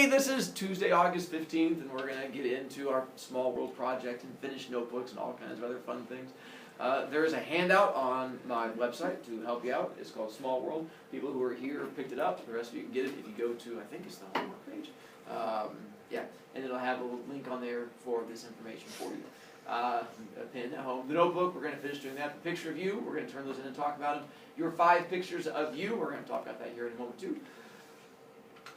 Hey, this is Tuesday, August 15th, and we're going to get into our Small World project and finish notebooks and all kinds of other fun things. There's a handout on my website to help you out. It's called Small World. People who are here picked it up. The rest of you can get it if you go to, I think it's the homework page. Yeah, and it'll have a little link on there for this information for you. A pin at home. The notebook, we're going to finish doing that. The picture of you, we're going to turn those in and talk about them. Your 5 pictures of you, we're going to talk about that here in a moment too.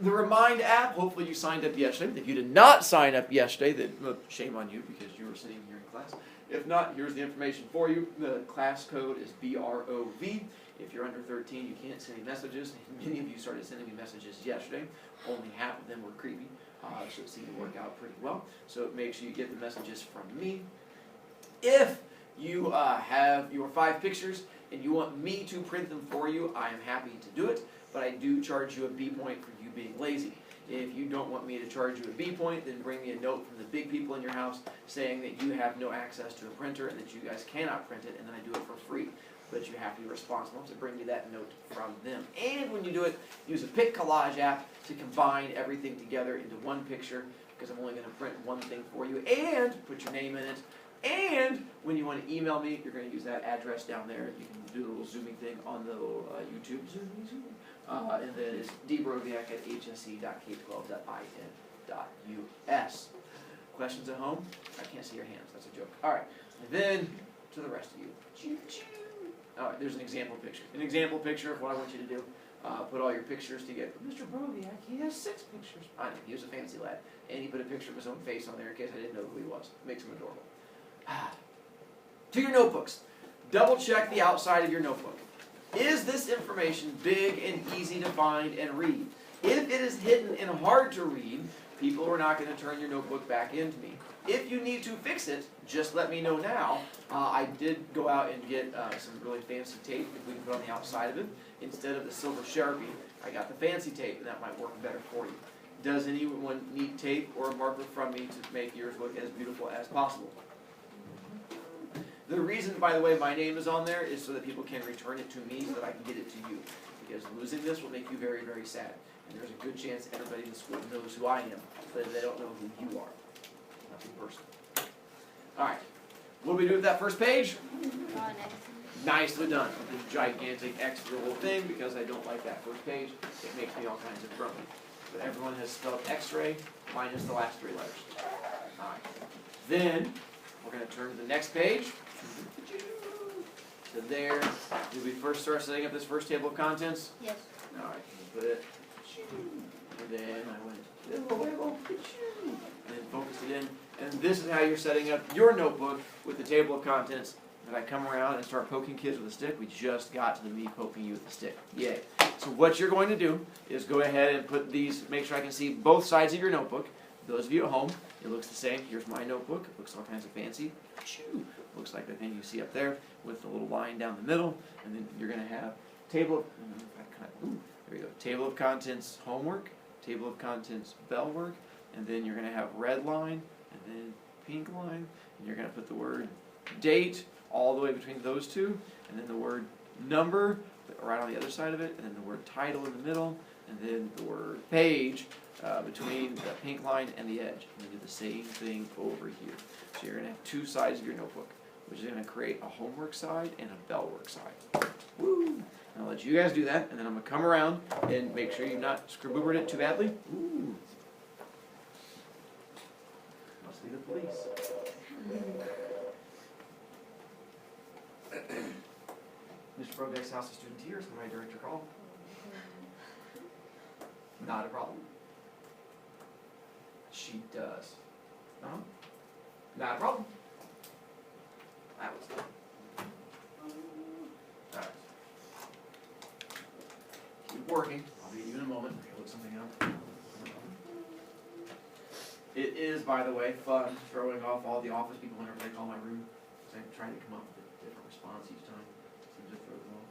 The Remind app, hopefully you signed up yesterday. If you did not sign up yesterday, then well, shame on you because you were sitting here in class. If not, here's the information for you. The class code is BROV. If you're under 13, you can't send any messages. Many of you started sending me messages yesterday. Only half of them were creepy, so it seemed to work out pretty well. So make sure you get the messages from me. If you have your 5 pictures and you want me to print them for you, I am happy to do it, but I do charge you a B point for you being lazy. If you don't want me to charge you a B point, then bring me a note from the big people in your house saying that you have no access to a printer and that you guys cannot print it, and then I do it for free. But you have to be responsible to bring me that note from them. And when you do it, use a Pic Collage app to combine everything together into one picture, because I'm only going to print one thing for you, and put your name in it. And when you want to email me, you're going to use that address down there. You can do the little zooming thing on the little YouTube. And then it's dbroviak@hse.k12.in.us. Questions at home? I can't see your hands. That's a joke. All right. And then to the rest of you. All right, there's an example picture. An example picture of what I want you to do. Put all your pictures together. Mr. Broviak, he has 6 pictures. I know, he was a fancy lad. And he put a picture of his own face on there in case I didn't know who he was. Makes him adorable. To your notebooks. Double check the outside of your notebook. Is this information big and easy to find and read? If it is hidden and hard to read, people are not going to turn your notebook back into me. If you need to fix it, just let me know now. I did go out and get some really fancy tape that we can put on the outside of it. Instead of the silver Sharpie, I got the fancy tape, and that might work better for you. Does anyone need tape or a marker from me to make yours look as beautiful as possible? The reason, by the way, my name is on there is so that people can return it to me so that I can get it to you. Because losing this will make you very, very sad. And there's a good chance everybody in the school knows who I am, but they don't know who you are. Nothing personal. All right. What do we do with that first page? Nicely done. This gigantic X for the whole thing because I don't like that first page. It makes me all kinds of grumpy. But everyone has spelled X-ray minus the last 3 letters. All right. Then we're going to turn to the next page. So there, did we first start setting up this first table of contents? Yes. All right, put it, and then I went, and then focused it in. And this is how you're setting up your notebook with the table of contents. If I come around and start poking kids with a stick, we just got to the me poking you with a stick. Yay. So what you're going to do is go ahead and put these, make sure I can see both sides of your notebook. Those of you at home, it looks the same. Here's my notebook. It looks all kinds of fancy. Looks like the thing you see up there with the little line down the middle. And then you're going to have table of, there we go. Table of contents homework, table of contents bell work, and then you're going to have red line, and then pink line, and you're going to put the word date all the way between those two, and then the word number right on the other side of it, and then the word title in the middle, and then the word page between the pink line and the edge. And then do the same thing over here. So you're going to have 2 sides of your notebook, which is going to create a homework side and a bell work side. Woo! I'll let you guys do that, and then I'm going to come around and make sure you've not scribboobered it too badly. Ooh. Must be the police. Mr. Broviak's house of student tears. Can I direct your call? Not a problem. She does. Not a problem. That was done. Alright. Keep working. I'll be with you in a moment. I'm going to look something up. It is, by the way, fun throwing off all the office people whenever they call my room. So I'm trying to come up with a different response each time. Seems to throw them off.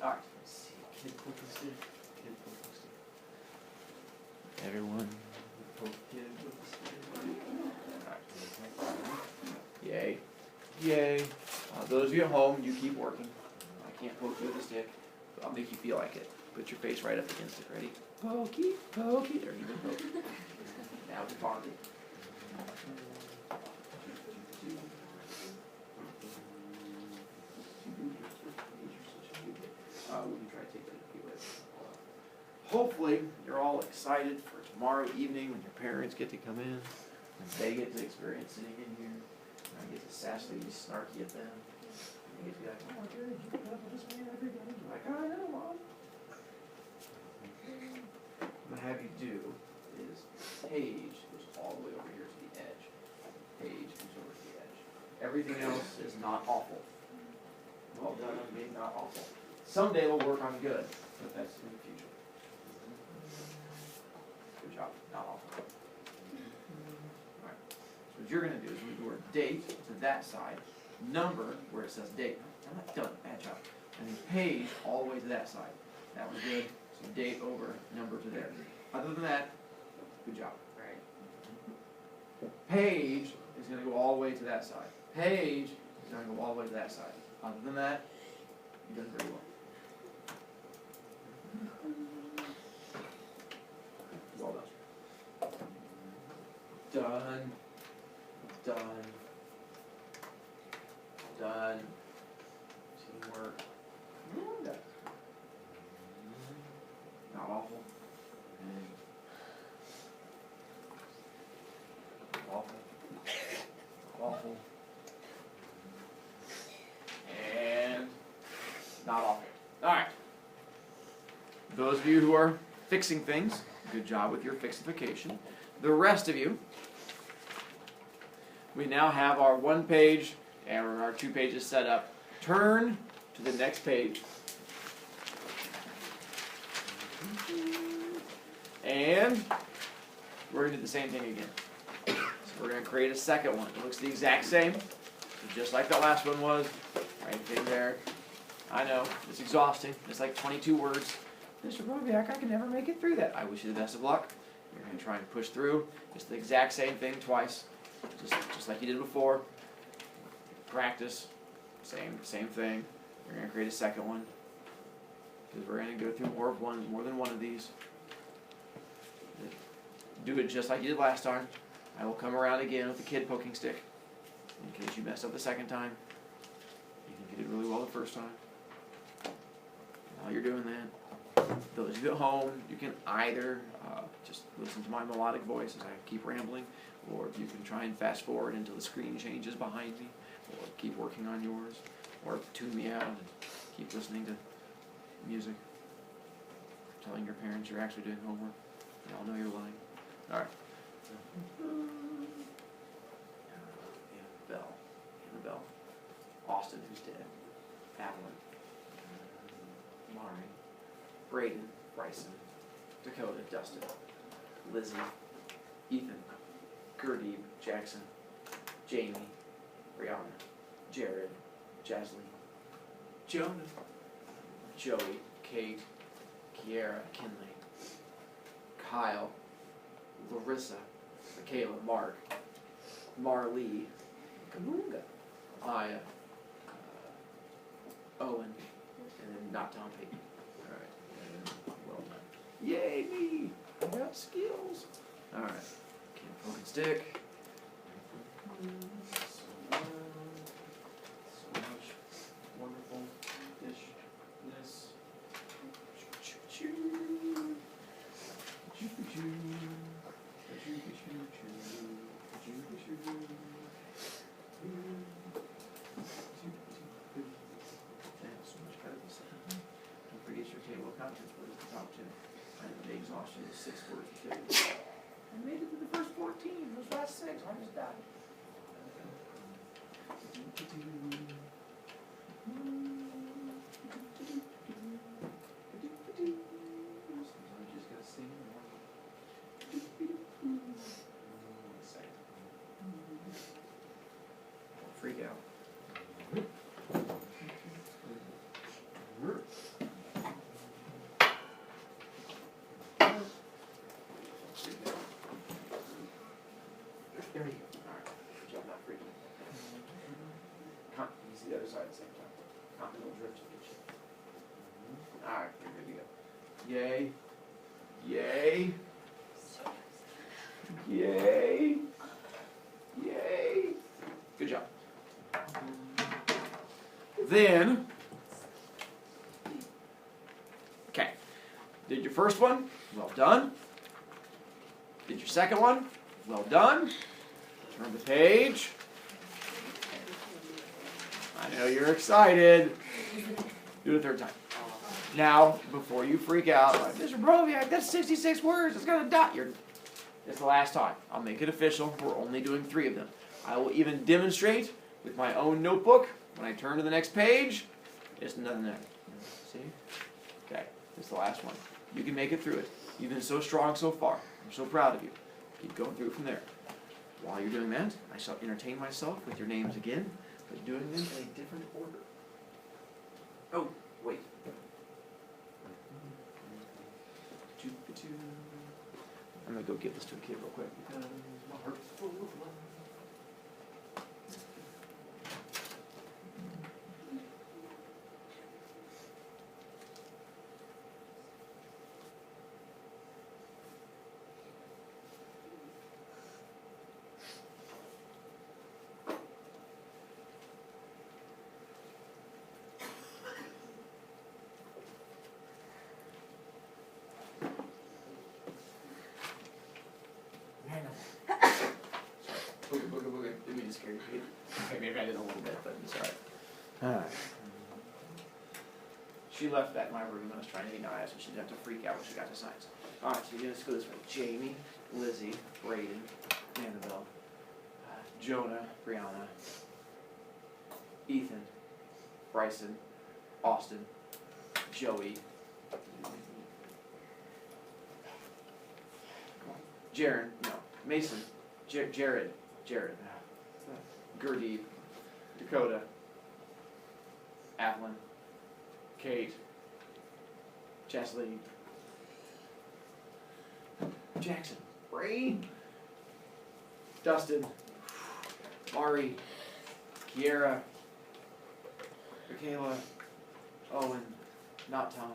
Alright, let's see. Kid poking stick. Kid poking stick. Everyone poke kid with the stick. Alright. Yay. Yay. Those of you at home, you keep working. can't poke you with a stick, but I'll make you feel like it. Put your face right up against it. Ready? Pokey, pokey. There you go. Poke. Now it's bonded. We can try to take that a few ways. Hopefully, you're all excited for tomorrow evening when your parents get to come in and they get to experience sitting in here. And I get to sassily be snarky at them. And they get to be like, oh my goodness, you put up with this man every day. You're like, I know, Mom. What I'm going to have you do is Paige goes all the way over here to the edge. Paige goes over to the edge. Everything else is not awful. Well done on being not awful. Someday we'll work on good, but that's in the future. Good job, not awful. Alright, so what you're going to do is move the word date to that side, number where it says date. I'm not done, bad job. And then page all the way to that side. That was good. So date over, number to there. Other than that, good job. Right. Page is going to go all the way to that side. Page is going to go all the way to that side. Other than that, you've done very well. Well done. Done. Done. Done. Teamwork. Done. Not awful. Awful. Awful. And not awful. Alright. Those of you who are fixing things, good job with your fixification. The rest of you, we now have our 1 page and our 2 pages set up. Turn to the next page. And we're going to do the same thing again. So we're going to create a second one. It looks the exact same, just like the last one was. Right thing there. I know, it's exhausting. It's like 22 words. Mr. Brovicast, I can never make it through that. I wish you the best of luck. You're going to try and push through. It's the exact same thing twice, just like you did before. Practice, same thing. You're going to create a second one because we're going to go through more than one of these. Do it just like you did last time. I will come around again with the kid poking stick in case you messed up the second time. You did really well the first time. While you're doing that, those of you at home, you can either just listen to my melodic voice as I keep rambling, or you can try and fast forward until the screen changes behind me, or keep working on yours, or tune me out and keep listening to music, telling your parents you're actually doing homework. They all know you're lying. All right. Annabelle. Austin, who's dead. Avalon. Mari. Braden. Bryson. Dakota. Dustin. Lizzie. Ethan. Gurdeep. Jackson. Jamie. Brianna. Jared. Jasleen. Jonah. Joey. Kate. Kiera. Kinley. Kyle. Larissa. Michaela. Mark. Marlee. Kamunga. Aya. Owen. And then not Tom Payton. Alright. Well done. Yay, me! I got skills. Alright. Can't poke and stick. So much wonderful dishness. Don't forget your table of contents was at the top too. And the exhaustion is 6 words to say. I made it to the first 14. Those last 6, I just died. Sometimes you just gotta sing. Freak out. There you go. Alright. Good job not freaking. You see the other side at the same time. Continental drift will get you. Alright, you're good to go. Yay. Yay. Yay. Yay. Good job. Then, okay, did your first one? Well done. Did your second one? Well done. Turn the page. I know you're excited. Do it a third time. Now, before you freak out, like, Mr. Broviac, that's 66 words. It's got a dot. It's the last time. I'll make it official. We're only doing 3 of them. I will even demonstrate with my own notebook. When I turn to the next page, it's nothing there. See? Okay, it's the last one. You can make it through it. You've been so strong so far. I'm so proud of you. Keep going through from there. While you're doing that, I shall entertain myself with your names again, but doing them in a different order. Oh, wait. I'm going to go give this to a kid real quick because my heart's full of love. Booger. Didn't mean to scare you. Okay, maybe I did a little bit, but it's alright. She left that in my room and I was trying to be nice, so she didn't have to freak out when she got to science. Alright, so you're going to go this way. Jamie, Lizzie, Braden, Annabelle, Jonah, Brianna, Ethan, Bryson, Austin, Joey, Jared, no, Mason, Jared, Gurdeep, Dakota, Atlin, Kate, Chesley, Jackson, Ray, Dustin, Mari, Kiera, Michaela, Owen, not Tom,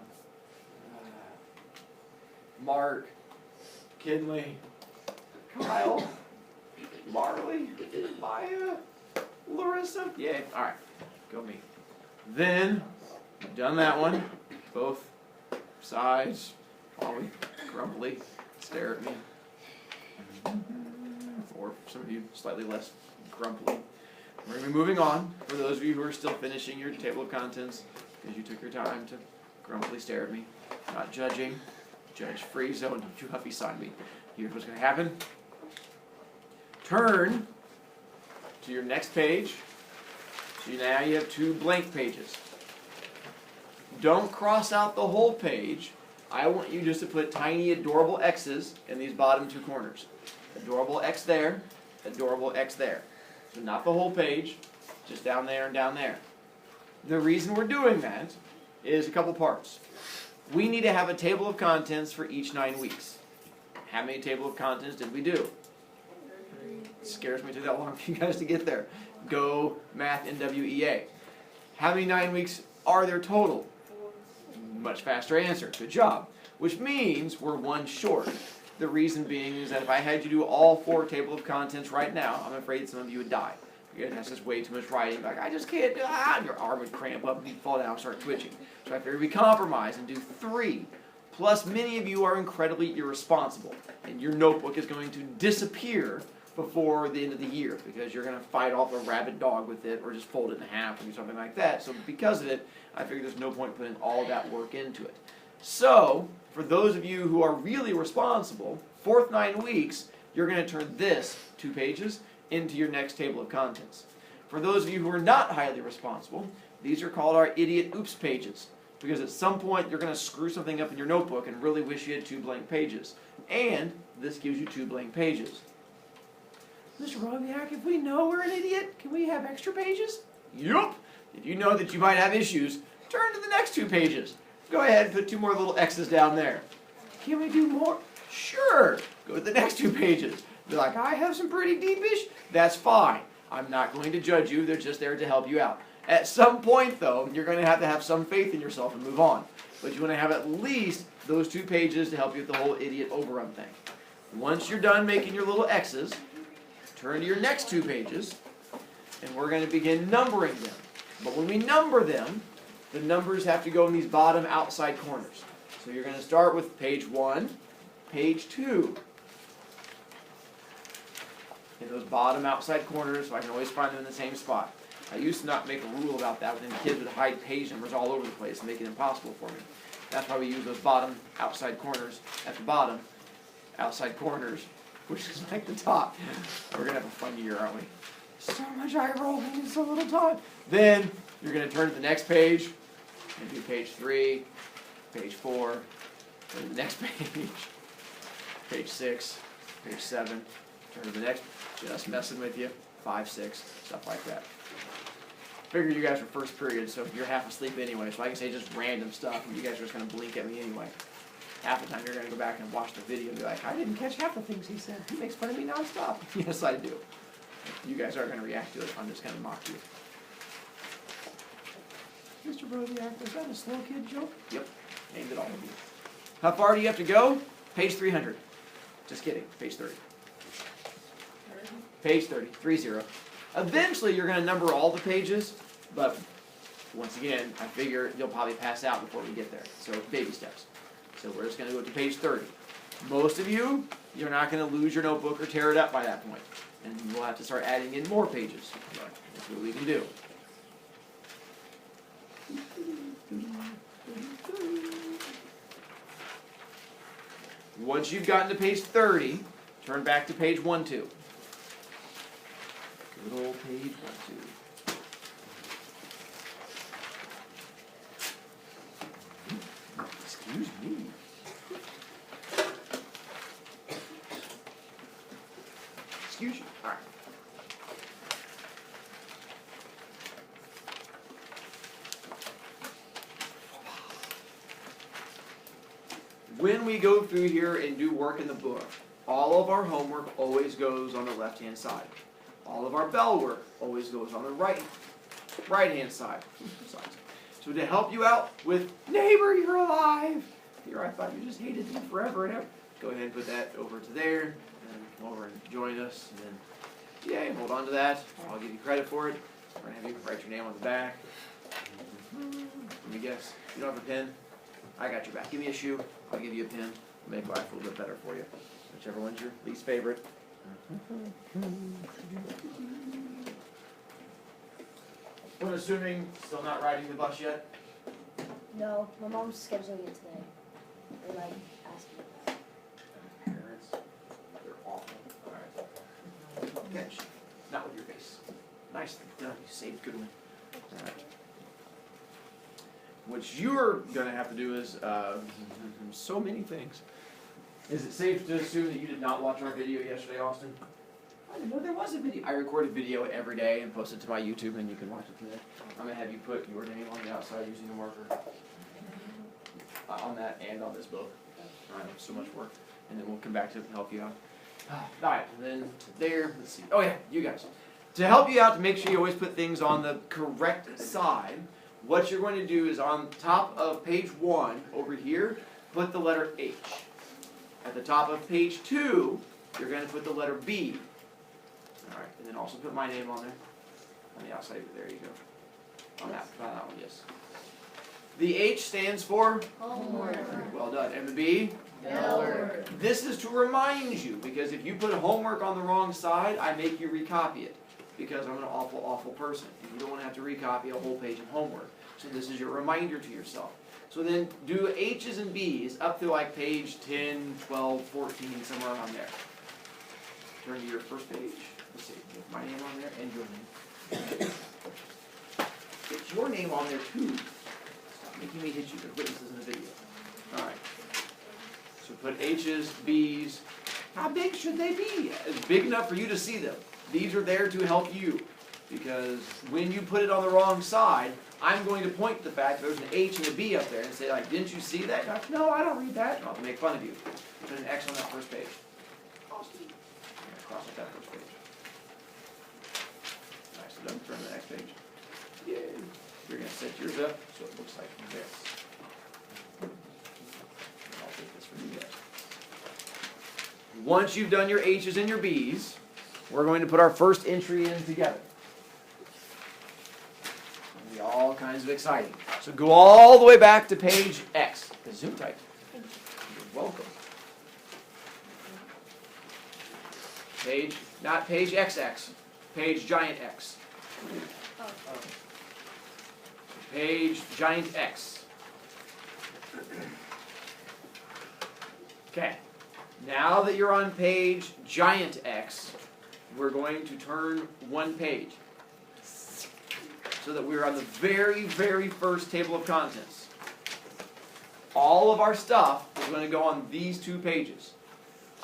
Mark, Kinley, Kyle, Marley, Maya, Larissa. Yay. Alright. Go me. Then, I've done that one. Both sides. Probably grumpily stare at me. Or some of you slightly less grumpily. We're going to be moving on. For those of you who are still finishing your table of contents, because you took your time to grumpily stare at me. Not judging. Judge-free zone. Don't you huffy sign me. Here's what's going to happen. Turn to your next page. So now you have 2 blank pages. Don't cross out the whole page. I want you just to put tiny adorable X's in these bottom 2 corners. Adorable X there, adorable X there. So not the whole page, just down there and down there. The reason we're doing that is a couple parts. We need to have a table of contents for each 9 weeks. How many table of contents did we do? It scares me it took that long for you guys to get there. Go Math NWEA. How many 9 weeks are there total? Much faster answer. Good job. Which means we're 1 short. The reason being is that if I had you do all 4 table of contents right now, I'm afraid some of you would die. Because that's just way too much writing. Like, I just can't do it. And your arm would cramp up and you'd fall down and start twitching. So I figured we compromise and do 3. Plus, many of you are incredibly irresponsible. And your notebook is going to disappear before the end of the year because you're going to fight off a rabid dog with it or just fold it in half or do something like that. So because of it, I figured there's no point putting all that work into it. So, for those of you who are really responsible, 4th 9 weeks, you're going to turn this 2 pages into your next table of contents. For those of you who are not highly responsible, these are called our idiot oops pages. Because at some point you're going to screw something up in your notebook and really wish you had 2 blank pages. And this gives you 2 blank pages. Mr. Robiak, if we know we're an idiot, can we have extra pages? Yup! If you know that you might have issues, turn to the next 2 pages. Go ahead and put 2 more little X's down there. Can we do more? Sure! Go to the next 2 pages. Be like, I have some pretty deepish. That's fine. I'm not going to judge you. They're just there to help you out. At some point, though, you're going to have some faith in yourself and move on. but you want to have at least those 2 pages to help you with the whole idiot overrun thing. Once you're done making your little X's, turn to your next 2 pages, and we're going to begin numbering them. But when we number them, the numbers have to go in these bottom outside corners. So you're going to start with page 1, page 2. In those bottom outside corners, so I can always find them in the same spot. I used to not make a rule about that, but then kids would hide page numbers all over the place and make it impossible for me. That's why we use those bottom outside corners at the bottom. Outside corners, which is like the top. We're going to have a fun year, aren't we? So much eye rolling in so little time. Then you're going to turn to the next page and do page 3, page 4, turn to the next page, page 6, page 7, turn to the next, just messing with you, 5, 6, stuff like that. Figure you guys are first period, so you're half asleep anyway, so I can say just random stuff, and you guys are just going to blink at me anyway. Half the time you're going to go back and watch the video and be like, I didn't catch half the things he said. He makes fun of me nonstop. Yes, I do. You guys aren't going to react to it. I'm just going to mock you. Mr. Brovicast, is that a slow kid joke? Yep. Aimed at all of you. How far do you have to go? Page 300. Just kidding. Page 30. Page 30. 30. Eventually, you're going to number all the pages, but once again, I figure you'll probably pass out before we get there. So, baby steps. So we're just going to go to page 30. Most of you, you're not going to lose your notebook or tear it up by that point. And we'll have to start adding in more pages. But that's what we can do. Once you've gotten to page 30, turn back to page 1, 2. Good old page 1, 2. Excuse me. Excuse you. All right. When we go through here and do work in the book, all of our homework always goes on the left-hand side. All of our bell work always goes on the right-hand side. So to help you out with neighbor, you're alive. Here, I thought you just hated me forever and ever. Go ahead and put that over to there, and come over and join us, and then, yay, hold on to that. I'll give you credit for it. We're gonna have you write your name on the back. Let me guess. You don't have a pen? I got your back. Give me a shoe. I'll give you a pen. Make life a little bit better for you. Whichever one's your least favorite. I'm assuming still not riding the bus yet? No, my mom's scheduling it today. They're like asking about it. Parents, they're awful. Alright. Catch. Not with your face. Nicely done. You saved good one. Alright. What you're going to have to do is so many things. Is it safe to assume that you did not watch our video yesterday, Austin? I didn't know there was a video. I record a video every day and post it to my YouTube, and you can watch it today. I'm going to have you put your name on the outside using a marker. On that and on this book. Alright, so much work. And then we'll come back to help you out. Alright, and then there, let's see. Oh yeah, you guys. To help you out, to make sure you always put things on the correct side, what you're going to do is on top of page 1, over here, put the letter H. At the top of page 2, you're going to put the letter B. Alright, and then also put my name on there. On the outside, there you go. On that one, yes. The H stands for? Homework. Well done. And the B? No work. This is to remind you, because if you put homework on the wrong side, I make you recopy it. Because I'm an awful, awful person. And you don't want to have to recopy a whole page of homework. So this is your reminder to yourself. So then do H's and B's up to like page 10, 12, 14, somewhere around there. Turn to your first page. Let's see, with my name on there and your name. Get your name on there too. Stop making me hit you. There's witnesses in the video. Alright. So put H's, B's. How big should they be? It's big enough for you to see them. These are there to help you. Because when you put it on the wrong side, I'm going to point to the fact that there's an H and a B up there and say, like, didn't you see that? Like, no, I don't read that. And I'll make fun of you. Put an X on that first page. Cross out that first page. Nice, so turn to the next page. Yay. You're going to set yours up so it looks like this. Once you've done your H's and your B's, we're going to put our first entry in together. It'll be all kinds of exciting. So go all the way back to page X. Zoom tight. You're welcome. Page, not page XX, page giant X. Page giant X. Okay. Now that you're on page giant X, we're going to turn one page so that we're on the very, very first table of contents. All of our stuff is going to go on these two pages.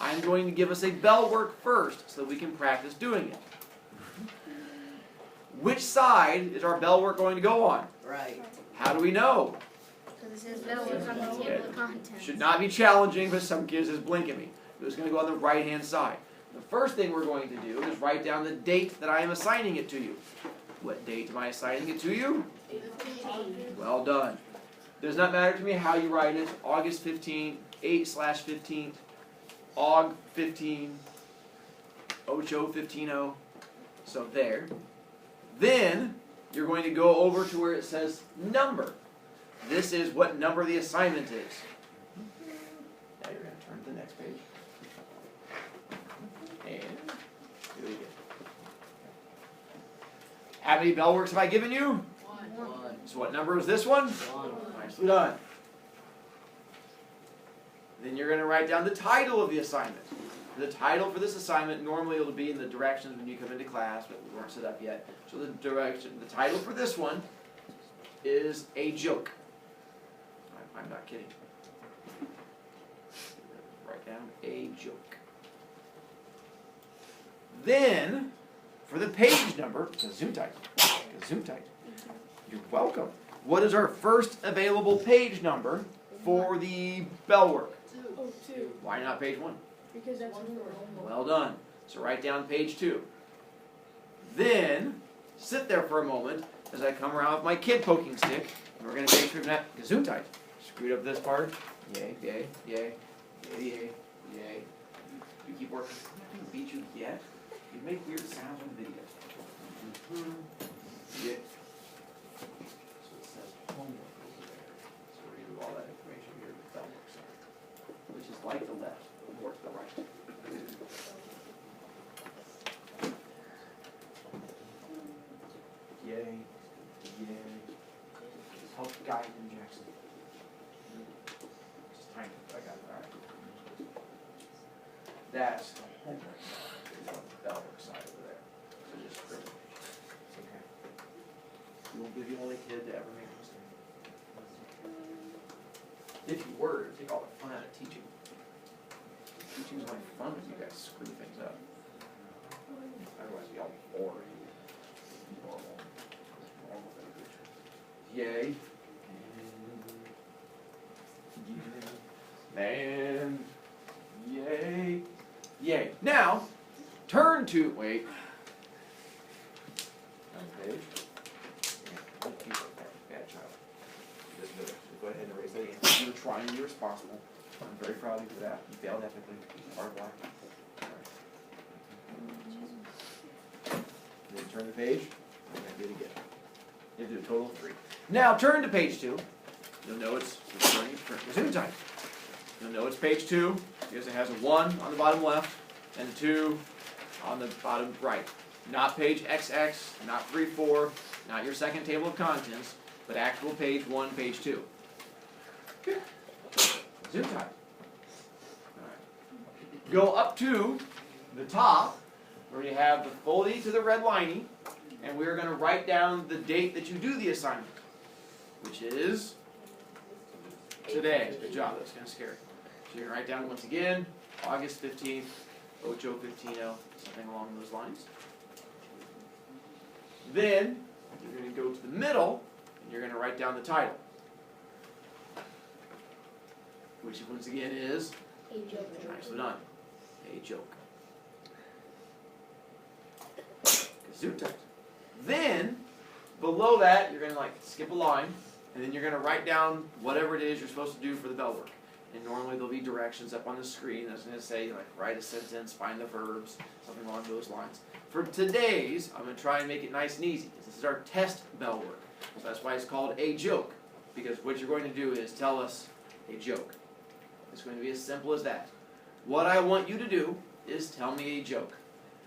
I'm going to give us a bell work first so that we can practice doing it. Which side is our bell work going to go on? Right. How do we know? Because it says bell work on the table of contents. Should not be challenging, but some kids just blink at me. It's going to go on the right-hand side. The first thing we're going to do is write down the date that I am assigning it to you. What date am I assigning it to you? 15. Well done. Does not matter to me how you write it. August 15th, 8/15th, Aug 15, Ocho 15. So there. Then you're going to go over to where it says number. This is what number the assignment is. Now you're going to turn to the next page. And here we go. How many bell works have I given you? One. So what number is this one? One. Nicely done. Then you're going to write down the title of the assignment. The title for this assignment, normally it'll be in the directions when you come into class, but we weren't set up yet. So the title for this one is A Joke. I'm not kidding. Write down A Joke. Then, for the page number, zoom tight. You're welcome. What is our first available page number for the bell work? 2. Why not page 1? Because that's newer. Well done. So write down page 2. Then, sit there for a moment as I come around with my kid poking stick, and we're going to make sure that, zoom tight. Screwed up this part. Yay, yay, yay, yay, yay, yay. You keep working. I'm not going to beat you yet. You make weird sounds on the video. Yeah. So it says homework over there. So we're going to do all that information here with bell work side, which is like the left, but more to the right. Yay. Yay. Help guide him, Jackson. Just tiny. I got it. All right. That's the homework side. There's the bell work side over there. So just scribble. Okay. You won't be the only kid to ever make a mistake. If you were, it'd take all the fun out of teaching. Teaching is only fun when you guys screw things up. Otherwise, it'd be all boring. Normal language. Yay. And yay. Yay. Now, turn to, wait. Page. Bad child. Go ahead and erase that again. You were trying to be responsible. I'm very proud of you for that. You failed ethically. Hard black. Then turn the page. I'm going to do it again. You have to do a total of 3. Now turn to page 2. You'll know it's zoom time. You'll know it's page 2 because it has a 1 on the bottom left and a 2 on the bottom right. Not page XX, not 3, 4, not your second table of contents, but actual page 1, page 2. Zoom time. Alright. Go up to the top where you have the fully to the red lining, and we're going to write down the date that you do the assignment, which is today. Good job. That's kind of scary. So you're going to write down once again, August 15th, Ocho 15, something along those lines. Then you're going to go to the middle, and you're going to write down the title, which once again is A joke. nicely done. A joke. Gesundheit. Then below that, you're going to skip a line, and then you're going to write down whatever it is you're supposed to do for the bell work. and normally there'll be directions up on the screen that's going to say, like, write a sentence, find the verbs, something along those lines. For today's, I'm going to try and make it nice and easy. This is our test bell work. So that's why it's called a joke, because what you're going to do is tell us a joke. It's going to be as simple as that. What I want you to do is tell me a joke.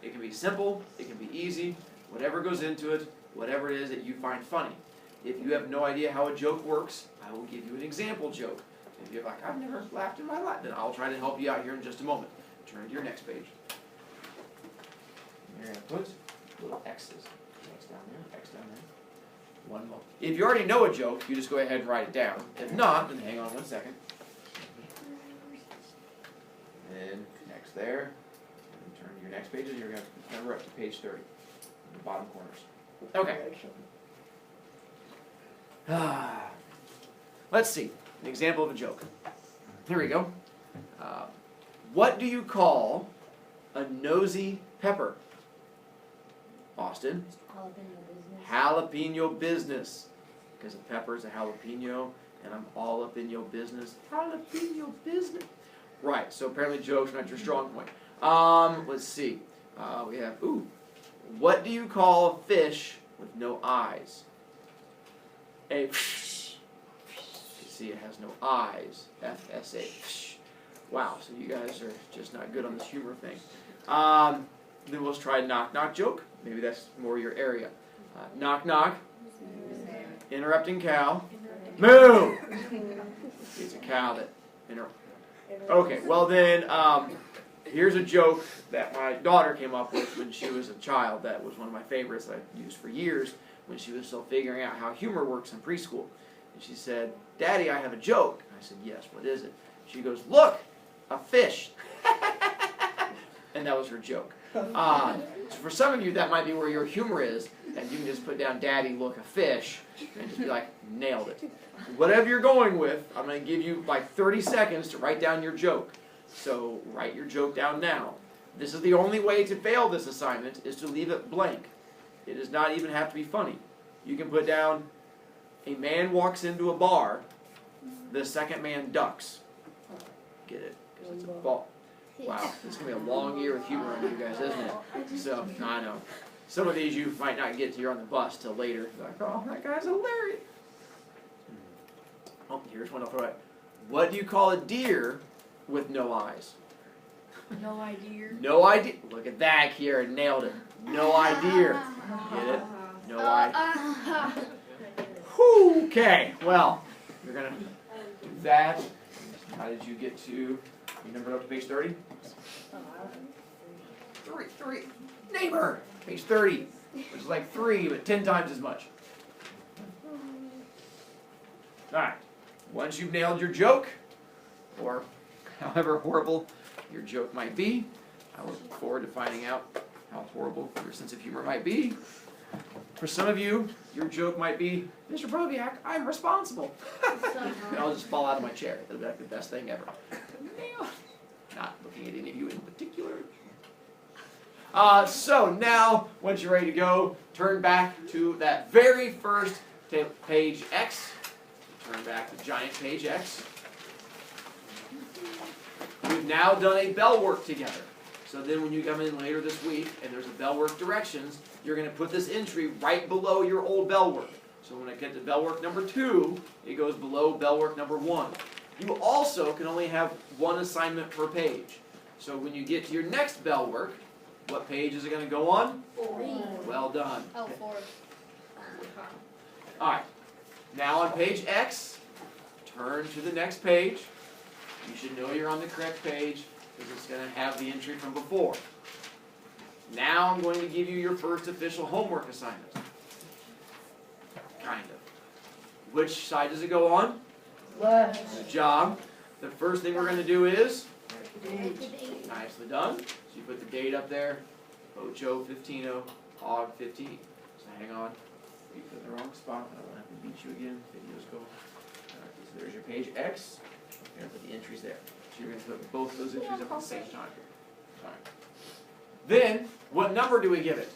It can be simple, it can be easy, whatever goes into it, whatever it is that you find funny. If you have no idea how a joke works, I will give you an example joke. If you're like, I've never laughed in my life, then I'll try to help you out here in just a moment. Turn to your next page. You're going to put little X's. X down there, X down there. One more. If you already know a joke, you just go ahead and write it down. If not, then hang on 1 second. And next there. And turn to your next page, and you're going to number up to page 30. In the bottom corners. Okay. Let's see. An example of a joke. Here we go. What do you call a nosy pepper? Austin? Jalapeno business. Because a pepper is a jalapeno, and I'm all up in your business. Jalapeno business. Right, so apparently jokes are not your strong point. Let's see. We have, what do you call a fish with no eyes? A fish. You see, it has no eyes. F-S-A. Wow, so you guys are just not good on this humor thing. Then we'll try a knock-knock joke. Maybe that's more your area. Knock-knock. Interrupting cow. Moo! It's a cow that interrupts. Okay, well then, here's a joke that my daughter came up with when she was a child. That was one of my favorites that I used for years when she was still figuring out how humor works in preschool. And she said, Daddy, I have a joke. I said, yes, what is it? She goes, look, a fish. And that was her joke. So for some of you, that might be where your humor is, and you can just put down, Daddy, look, a fish, and just be like, nailed it. Whatever you're going with, I'm going to give you like 30 seconds to write down your joke. So write your joke down now. This is the only way to fail this assignment, is to leave it blank. It does not even have to be funny. You can put down, a man walks into a bar, the second man ducks. Get it? Because it's a ball. Wow, it's going to be a long year with humor on you guys, isn't it? So, I know. Some of these you might not get to, you're on the bus till later. You're like, oh, that guy's hilarious. Oh, here's one I'll throw out. What do you call a deer with no eyes? No idea. No idea. Look at that, Kiera, nailed it. No idea. Get it? No idea. Okay, well, you're going to do that. How did you get to, you numbered up to page 30? Three. Neighbor! Page 30, which is like 3, but 10 times as much. Alright, once you've nailed your joke, or however horrible your joke might be, I look forward to finding out how horrible your sense of humor might be. For some of you, your joke might be, Mr. Brovicast, I'm responsible. And I'll just fall out of my chair. That'll be like the best thing ever. Not looking at any of you in particular. So now, once you're ready to go, turn back to that very first page X. Turn back to giant page X. We've now done a bell work together. So then when you come in later this week and there's a bell work directions, you're going to put this entry right below your old bell work. So when I get to bell work number 2, it goes below bell work number 1. You also can only have one assignment per page. So when you get to your next bell work, what page is it going to go on? 4. Well done. Oh, 4. Alright, now on page X, turn to the next page. You should know you're on the correct page because it's going to have the entry from before. Now I'm going to give you your first official homework assignment. Kind of. Which side does it go on? Left. Good job. The first thing we're going to do is, nicely done. So you put the date up there, Ocho 15, Og 15. So hang on. You put it in the wrong spot. I don't have to beat you again. Videos go. Alright, so there's your page X. You're going to put the entries there. So you're going to put both those entries up at the same time. Alright. Then, what number do we give it?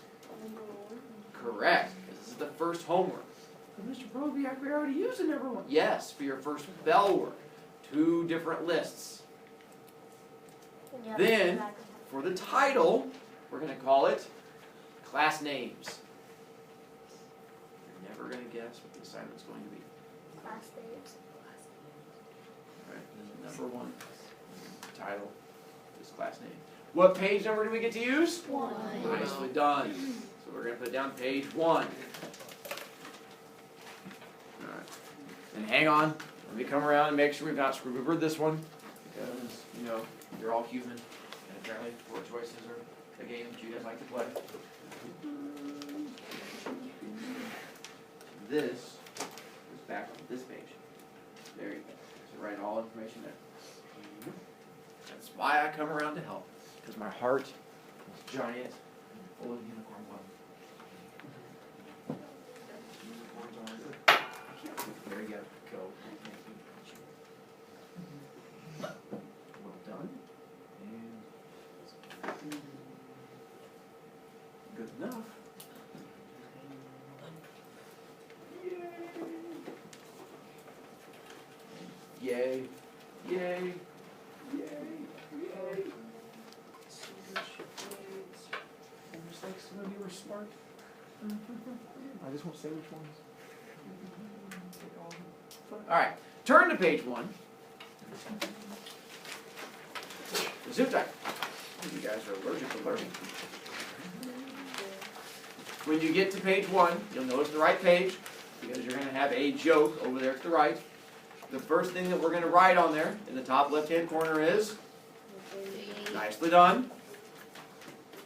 Correct. This is the first homework. But Mr. Brovicast, we already used the number 1. Yes, for your first bell work. 2 different lists. Yeah, Then, for the title, we're going to call it class names. You're never going to guess what the assignment's going to be. class names. Alright, number 1, title is class name. What page number do we get to use? 1. Nicely done. So we're going to put down page 1. Alright. And hang on, let me come around and make sure we've not screwed over this one. Because, you know, you're all human. And apparently, word choices are a game that you guys like to play. This is back on this page. There you go. So write all information there. That's why I come around to help. Because my heart is giant and full of unicorn love. Unicorns are good. I can't wait. There you go. Well done. And good enough. Yay. Yay. Yay. Yay. Almost like some of you were smart. I just won't say which ones. Alright, turn to page 1. Zoom time. You guys are allergic to learning. When you get to page 1, you'll notice the right page because you're going to have a joke over there to the right. The first thing that we're going to write on there in the top left-hand corner is nicely done.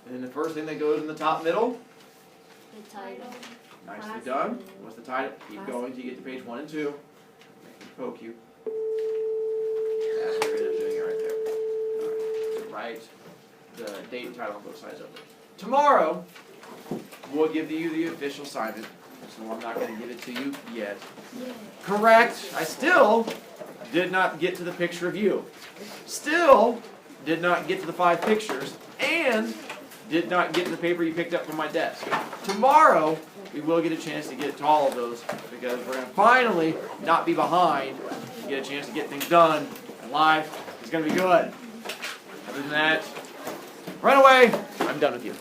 And then the first thing that goes in the top middle, The title. nicely done. What's the title? Keep going till you get to page 1 and 2. Make me poke you. That's what you're doing it right there. Alright, so write the date and title on both sides of it. Tomorrow, we'll give you the official assignment, so I'm not going to give it to you yet. Yeah. Correct. I still did not get to the picture of you. Still did not get to the 5 pictures. And did not get to the paper you picked up from my desk. Tomorrow, we will get a chance to get to all of those because we're going to finally not be behind and get a chance to get things done. And life is going to be good. Other than that, run away. I'm done with you.